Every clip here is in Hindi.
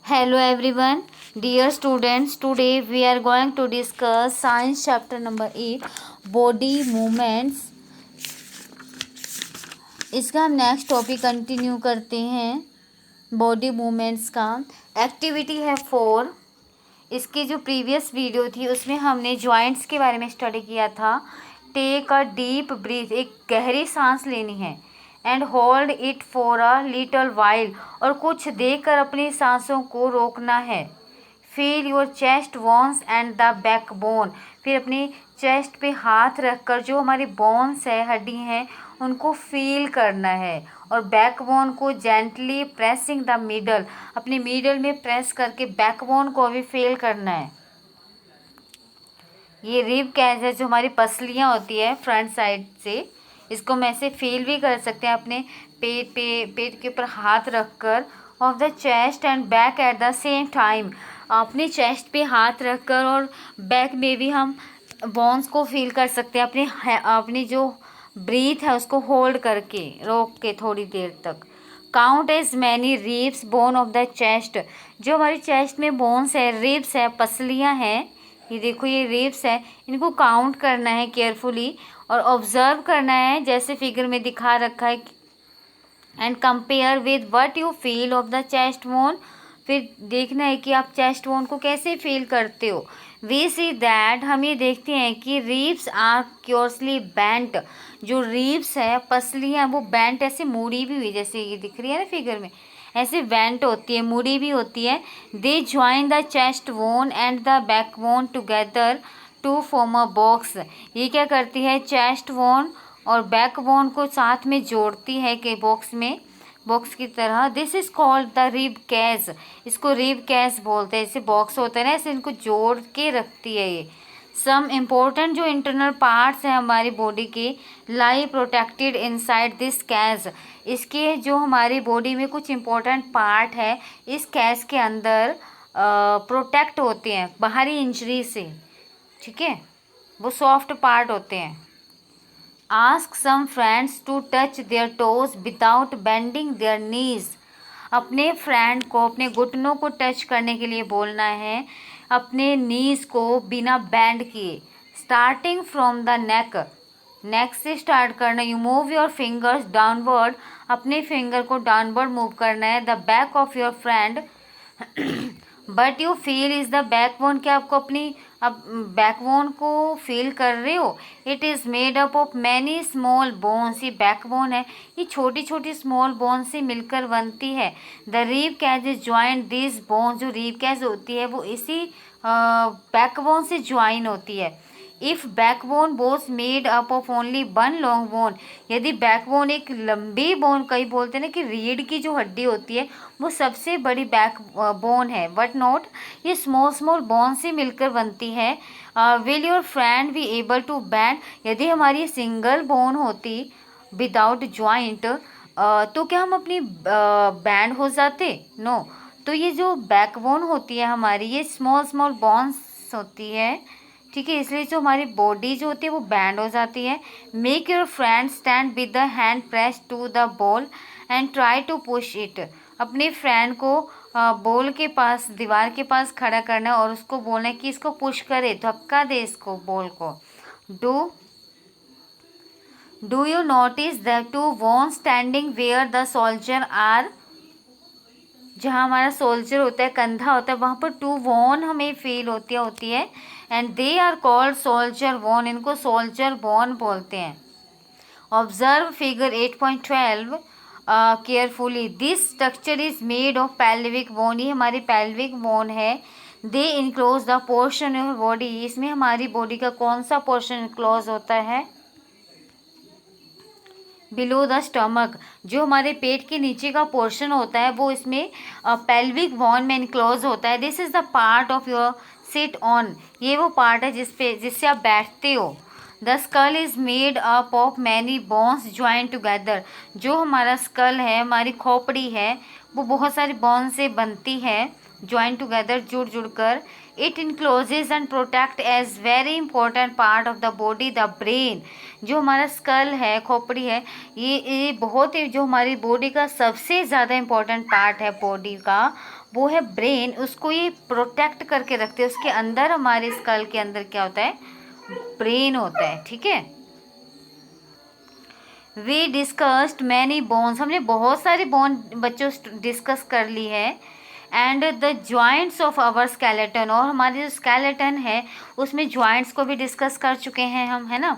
Hello everyone, dear students. Today we are going to discuss science chapter number 8 body movements. इसका हम नेक्स्ट टॉपिक कंटिन्यू करते हैं बॉडी मूवमेंट्स का. एक्टिविटी है 4. इसकी जो प्रीवियस वीडियो थी उसमें हमने जॉइंट्स के बारे में स्टडी किया था. टेक अ डीप ब्रीथ, एक गहरी सांस लेनी है. And hold it for a little while, और कुछ देकर अपनी सांसों को रोकना है. Feel your chest bones and the back bone, फिर अपनी चेस्ट पे हाथ रखकर जो हमारी बोन्स है, हड्डी हैं, उनको फील करना है. और बैक बोन को जेंटली प्रेसिंग द मिडल, अपने मिडल में प्रेस करके बैक बोन को भी फील करना है. ये रिब कैज है, जो हमारी पसलियाँ होती है फ्रंट साइड से, इसको हम ऐसे फील भी कर सकते हैं अपने पेट के ऊपर हाथ रखकर. Of the chest and back at the same time, अपने चेस्ट पे हाथ रखकर और बैक में भी हम बोन्स को फील कर सकते हैं. अपनी जो ब्रीथ है उसको होल्ड करके, रोक के थोड़ी देर तक. Count as many ribs bone of the chest, जो हमारी चेस्ट में बोन्स है, रिब्स है, पसलियाँ हैं, ये देखो ये रिब्स है, इनको काउंट करना है केयरफुली और ऑब्जर्व करना है जैसे फिगर में दिखा रखा है. And compare with what you feel of the chest bone, फिर देखना है कि आप चेस्ट बोन को कैसे फील करते हो. वी सी दैट, हम ये देखते हैं कि रिब्स आर क्योर्सली बेंट, जो रिब्स है, पसलियाँ, वो बेंट ऐसे मुड़ी भी हुई, जैसे ये दिख रही है ना फिगर में, ऐसे बेंट होती है, मुड़ी भी होती है. They join the chest bone and the back bone together to form a box, ये क्या करती है, चेस्ट बोन और बैक बोन को साथ में जोड़ती है के बॉक्स की तरह. This is called the rib cage, इसको रिब कैज बोलते हैं. जैसे बॉक्स होता है ना, ऐसे इनको जोड़ के रखती है ये. सम इम्पोर्टेंट जो इंटरनल पार्ट्स हैं हमारी बॉडी के, लाई प्रोटेक्टेड इनसाइड दिस कैज, इसके जो हमारी बॉडी में कुछ इम्पोर्टेंट पार्ट है इस कैज के अंदर प्रोटेक्ट होते हैं बाहरी इंजरी से. ठीक है, वो सॉफ्ट पार्ट होते हैं. Ask some friends to touch their toes without bending their knees, अपने फ्रेंड को अपने घुटनों को टच करने के लिए बोलना है, अपने नीज को बिना बैंड किए. स्टार्टिंग फ्रॉम द नेक से स्टार्ट करना. You move your fingers downward, अपने फिंगर को डाउनवर्ड मूव करना है. The back of your friend but you feel is the backbone, क्या आपको अपनी अब बैकबोन को फील कर रहे हो. It is made up of many small bones, ये बैकबोन है, ये छोटी छोटी स्मॉल बोन से मिलकर बनती है. The rib cage is joint this bone, जो रीब कैज होती है वो इसी बैकबोन से ज्वाइन होती है. If backbone was made up of only one long bone, यदि बैकबोन एक लंबी बोन, कई बोलते हैं ना कि रीढ़ की जो हड्डी होती है वो सबसे बड़ी बैक बोन है, बट नॉट, ये स्मॉल स्मॉल बोन से मिलकर बनती है. Will your friend be able to bend, यदि हमारी सिंगल बोन होती विदाउट ज्वाइंट, तो क्या हम अपनी बैंड हो जाते. नो. तो ये जो बैकबोन होती है हमारी, ये स्मॉल स्मॉल बोन्स होती है. ठीक है, इसलिए जो हमारी बॉडी जो होती है वो बैंड हो जाती है. Make your friend stand with the hand press to the ball and try to push it, अपने फ्रेंड को बॉल के पास, दीवार के पास खड़ा करना है और उसको बोलना है कि इसको पुश करे, धक्का दे इसको, बॉल को. Do you notice the two bones standing where the shoulder are, जहाँ हमारा सोल्जर होता है, कंधा होता है, वहाँ पर टू बोन हमें फील होती है. And they are called shoulder bone, इनको सोल्जर बोन बोलते हैं. Observe figure 8.12 carefully. This structure is made of pelvic bone, ये हमारी पेल्विक बोन है. They enclose the portion of body, इसमें हमारी बॉडी का कौन सा पोर्शन इनक्लोज होता है, बिलो द स्टमक, जो हमारे पेट के नीचे का पोर्शन होता है वो इसमें पेल्विक बोन में इनक्लोज होता है. This is the part of your sit on, ये वो पार्ट है जिससे आप बैठते हो. The skull is made up of many bones join together, जो हमारा स्कल है, हमारी खोपड़ी है, वो बहुत सारी बोन से बनती है, ज्वाइन टुगेदर, जुड़ जुड़ कर. It encloses and protect as very important part of the body the brain, जो हमारा स्कल है, खोपड़ी है, ये बहुत ही जो हमारी बॉडी का सबसे ज़्यादा इम्पोर्टेंट पार्ट है बॉडी का, वो है ब्रेन, उसको ये प्रोटेक्ट करके रखते हैं। उसके अंदर, हमारे स्कल के अंदर क्या होता है, ब्रेन होता है, ठीक है। वी डिस्कस्ड मैनी बोन्स, हमने बहुत सारी बोन बच्चों डिस्कस कर ली है। And the joints of our skeleton, और हमारे जो स्केलेटन है उसमें जॉइंट्स को भी डिस्कस कर चुके हैं हम, है ना।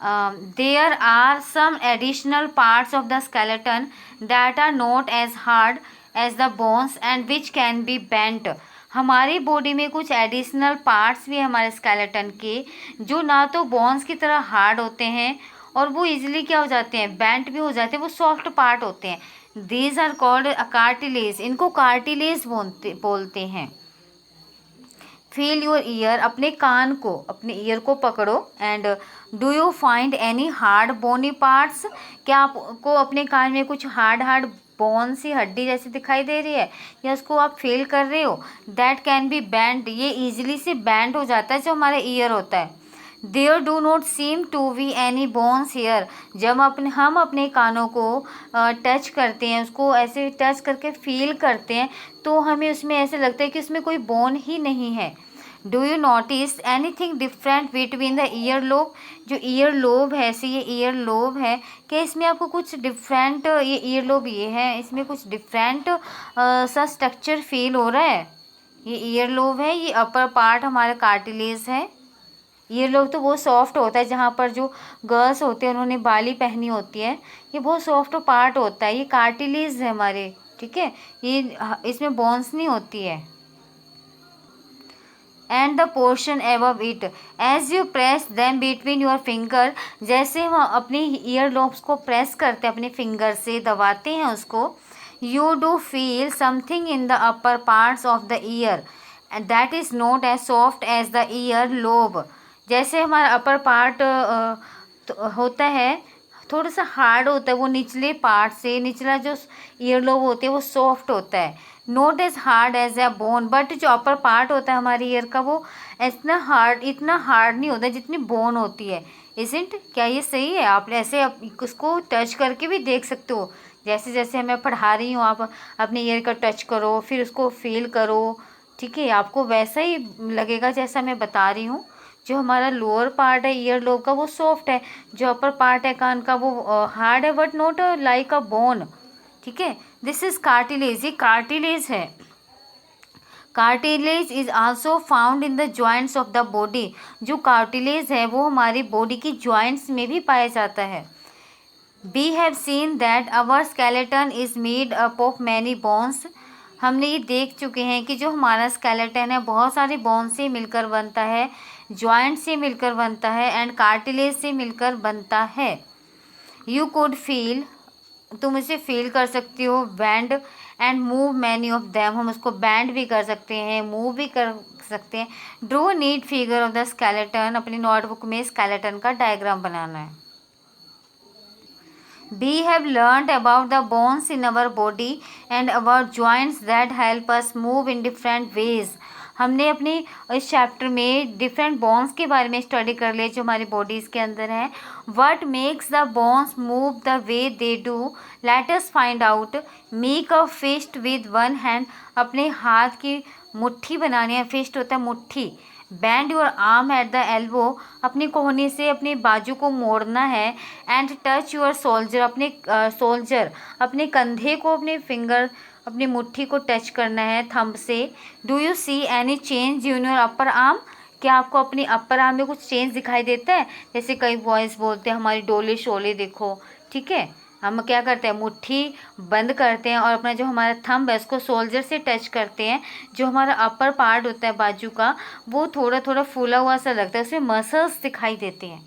There are some additional parts of the skeleton that are not as hard as the bones and which can be bent. हमारी बॉडी में कुछ एडिशनल पार्ट्स भी हैं हमारे स्केलेटन के, जो ना तो बोन्स की तरह हार्ड होते हैं और वो इजीली क्या हो जाते हैं, बेंट भी हो जाते हैं, वो सॉफ्ट पार्ट होते हैं। दीज आर कॉल्ड कार्टिलेज, इनको कार्टिलेज बोलते हैं। फील योर ईयर, अपने कान को, अपने ईयर को पकड़ो। And do you find any hard bony parts, क्या आपको अपने कान में कुछ हार्ड बोन सी हड्डी जैसी दिखाई दे रही है, या उसको आप फील कर रहे हो। दैट कैन बी बेंट, ये इजीली से बेंट हो जाता है जो हमारा ईयर होता है। There do not seem to be any bones here, जब हम अपने कानों को टच करते हैं, उसको ऐसे टच करके फील करते हैं, तो हमें उसमें ऐसे लगता है कि उसमें कोई बोन ही नहीं है। Do you notice anything different between the ear lobe, जो ईयर लोब है, ऐसे ये ईयर लोब है, क्या इसमें आपको कुछ डिफरेंट, ये ईयर लोब ये है, इसमें कुछ डिफरेंट सा स्ट्रक्चर फील हो रहा है। ये ईयर लोब है, ये अपर पार्ट हमारा कार्टिलेज है। ये लोग तो बहुत सॉफ्ट होता है, जहाँ पर जो गर्ल्स होते हैं उन्होंने बाली पहनी होती है, ये बहुत सॉफ्ट पार्ट होता है, ये कार्टिलेज है हमारे, ठीक है। ये इसमें बोन्स नहीं होती है। And the portion above it, as you press them between your finger, जैसे हम अपने ईयर लोब्स को प्रेस करते हैं, अपने फिंगर से दबाते हैं उसको, you do feel something in the upper parts of the ear that is not as soft as the ear lobe. जैसे हमारा अपर पार्ट होता है, थोड़ा सा हार्ड होता है, वो निचले पार्ट से, निचला जो ईयर लोब होते हैं वो सॉफ्ट होता है, not as hard as a bone. But जो अपर पार्ट होता है हमारे ईयर का, वो इतना हार्ड नहीं होता जितनी बोन होती है। इज़न्ट, क्या ये सही है? आप ऐसे उसको टच करके भी देख सकते हो, जैसे जैसे मैं पढ़ा रही हूँ आप अपने ईयर का टच करो, फिर उसको फील करो, ठीक है। आपको वैसा ही लगेगा जैसा मैं बता रही हूँ। जो हमारा लोअर पार्ट है ईयर लोब का, वो सॉफ्ट है, जो अपर पार्ट है कान का, वो हार्ड है, but not like a bone, ठीक है। दिस इज कार्टिलेज, ये कार्टिलेज है। Cartilage is also found in the joints of the body, जो कार्टिलेज है वो हमारी बॉडी की जॉइंट्स में भी पाया जाता है। We have seen that our skeleton is made up of many bones, हमने ये देख चुके हैं कि जो हमारा स्केलेटन है बहुत सारे बोन से मिलकर बनता है, जॉइंट से मिलकर बनता है, एंड कार्टिलेज से मिलकर बनता है। यू कुड फील, तुम इसे फील कर सकती हो, band and move many of them, हम उसको बैंड भी कर सकते हैं, मूव भी कर सकते हैं। Draw neat figure of the skeleton, अपनी नोटबुक में स्केलेटन का डायग्राम बनाना है। We have learnt about the bones in our body and our joints that help us move in different ways. हमने अपने इस चैप्टर में डिफरेंट बोन्स के बारे में स्टडी कर लिया जो हमारी बॉडीज़ के अंदर हैं। What makes the bones move the way they do? Let us find out. Make a fist with one hand. अपने हाथ की मुट्ठी बनानी है, फिस्ट होता है मुट्ठी। Band your arm at the elbow, अपनी कोहनी से अपने बाजू को मोड़ना है। एंड टच योर सोल्जर, अपने कंधे को, अपने फिंगर, अपनी मुट्ठी को टच करना है थंब से। Do you see any change in your upper arm, क्या आपको अपनी अपर आर्म में कुछ चेंज दिखाई देता है? जैसे कई बॉयज़ बोलते हैं हमारी डोले शोले देखो, ठीक है। हम क्या करते हैं, मुट्ठी बंद करते हैं और अपना जो हमारा थंब है उसको सोल्जर से टच करते हैं। जो हमारा अपर पार्ट होता है बाजू का, वो थोड़ा थोड़ा फूला हुआ सा लगता है, उसमें मसल्स दिखाई देते हैं।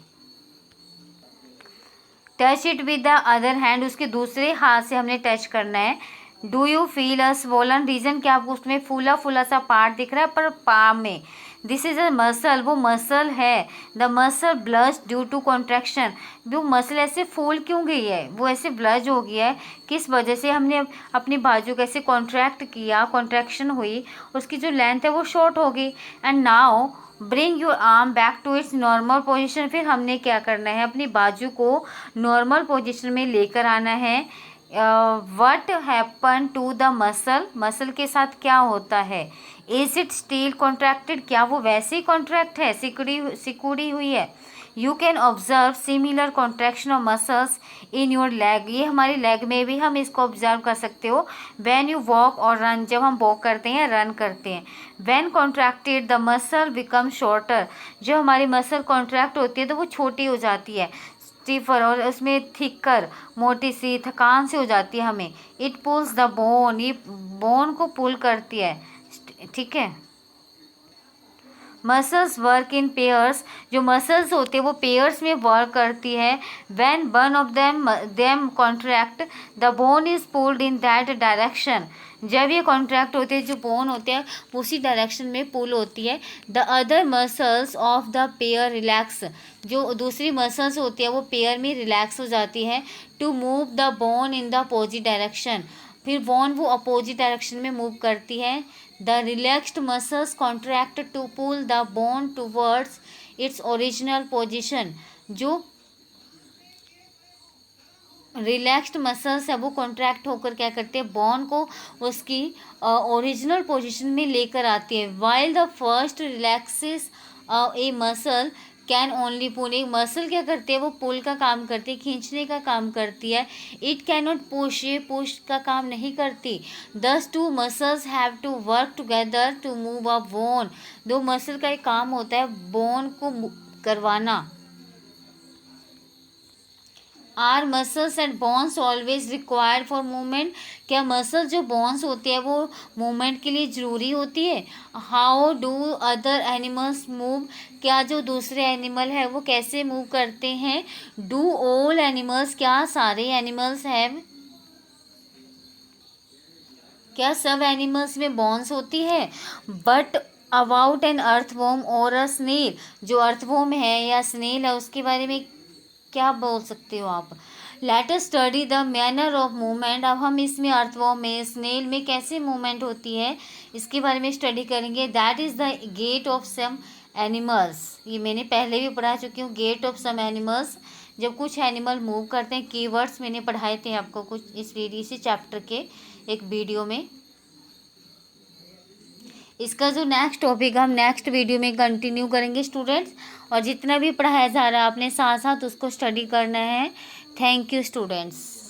Touch it with the other hand, उसके दूसरे हाथ से हमने टच करना है। Do you feel a swollen region, क्या आपको उसमें फूला फूला सा पार्ट दिख रहा है पर पाम में? दिस इज अ मसल, वो मसल है। The muscle bulge due to contraction, वो मसल ऐसे फूल क्यों गई है, वो ऐसे ब्लज हो गया है, किस वजह से? हमने अपनी बाजू कैसे कॉन्ट्रैक्ट किया, कॉन्ट्रैक्शन हुई, उसकी जो लेंथ है वो शॉर्ट हो गई। And now bring your arm back to its normal position, फिर हमने क्या करना है, अपनी बाजू को नॉर्मल पोजिशन में लेकर आना है। What happen to the muscle, muscle के साथ क्या होता है। इज इट स्टिल कॉन्ट्रैक्टेड, क्या वो वैसे ही कॉन्ट्रैक्ट है, सिकुड़ी हुई है। You can observe similar contraction of muscles in your leg, ये हमारी लेग में भी हम इसको ऑब्जर्व कर सकते हो। व्हेन यू वॉक और रन, जब हम वॉक करते हैं रन करते हैं। When contracted the muscle become shorter, जो हमारी मसल कॉन्ट्रैक्ट होती है तो वो छोटी हो जाती है, स्टीफर, और उसमें थिकर, मोटी सी, थकान सी हो जाती है हमें। इट पुल्स द बोन, ये बोन को पुल करती है, ठीक है। मसल्स वर्क इन पेयर्स, जो मसल्स होते हैं वो पेयर्स में वर्क करती है। When one of them contract the bone is pulled in that direction, जब ये कॉन्ट्रैक्ट होते हैं जो बोन होते हैं उसी डायरेक्शन में पुल होती है। The other muscles of the pair relax, जो दूसरी मसल्स होती है वो पेयर में रिलैक्स हो जाती है। To move the bone in the opposite direction, फिर बोन वो अपोजिट डायरेक्शन में मूव करती है। The relaxed muscles contract to pull the bone towards its original position, जो रिलैक्स्ड मसल्स है वो कॉन्ट्रैक्ट होकर क्या करते हैं, बोन को उसकी ओरिजिनल पोजीशन में लेकर आती है। While the first relaxes a muscle can only pull, एक मसल क्या करती है वो पुल का काम करती है, खींचने का काम करती है। इट कैन नॉट पुश, ये पुश का काम नहीं करती। Thus two muscles have to work together to move a bone, दो मसल का एक काम होता है बोन को करवाना। Are muscles and bones always required for movement, क्या मसल जो बोन्स होती है वो मूवमेंट के लिए ज़रूरी होती है। How do other animals move, क्या जो दूसरे एनिमल है वो कैसे मूव करते हैं। डू ऑल एनिमल्स, क्या सारे एनिमल्स हैव, क्या सब एनिमल्स में बोन्स होती है। बट अबाउट एन अर्थवॉर्म और अ स्नेल, जो अर्थवॉर्म है या स्नेल है उसके बारे में क्या बोल सकते हो आप। Let us study the manner of movement, अब हम इसमें अर्थवॉर्म में स्नेल में कैसे मूवमेंट होती है इसके बारे में स्टडी करेंगे। That is the gait of some animals, ये मैंने पहले भी पढ़ा चुकी हूँ। गेट ऑफ सम एनिमल्स, जब कुछ एनिमल मूव करते हैं, कीवर्ड्स मैंने पढ़ाए थे आपको कुछ इस वीडियो, इसी चैप्टर के एक वीडियो में। इसका जो नेक्स्ट टॉपिक हम नेक्स्ट वीडियो में कंटिन्यू करेंगे स्टूडेंट्स, और जितना भी पढ़ाया जा रहा है आपने साथ साथ उसको स्टडी करना है। Thank you students.